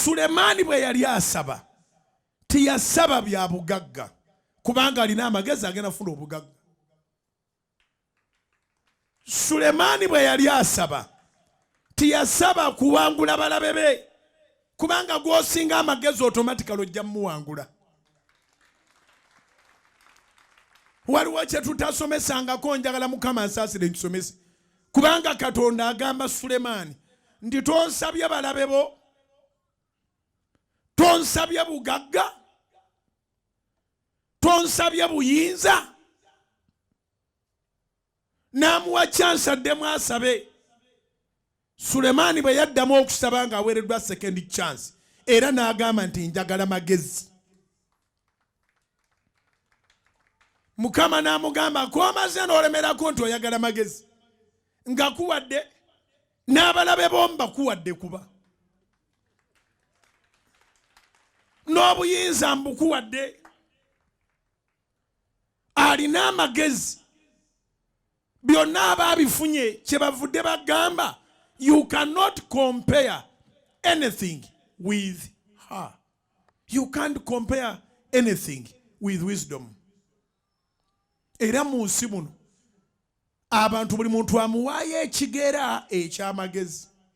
Sulemaani bwe yali asaba tiyasaba bya bugagga kubanga alina amagezi agenda funa obugagga. Sulemaani bwe yali asaba tiyasaba kuwangula balabe be kubanga gwosinga amagezi automatically ojja muwangula. Waliwo kye tutasomesangako njagala Mukama nsaasire nkisomese kubanga Katonda agamba Sulemaani ndi tonsabye balabe bo, tonsabye bugagga, tonsabye buyinza, n'amuwa chance addemu asabe. Sulemaani bwe yaddamu okusaba nga aweereddwa second chance era n'agamba nti njagala magezi. Mukama n'amugamba komaze n'olemerako nti oyagala magezi nga kuwadde n'abalabe bomba kuwadde kuba n'obuyinza mbukuwadde. Alina amagezi byonna ababifunye kyebavudde bagamba you cannot compare anything with her. You can't compare anything with wisdom. Era mu nsi muno abantu buli muntu amuwaayo ekigera eky'amagezi.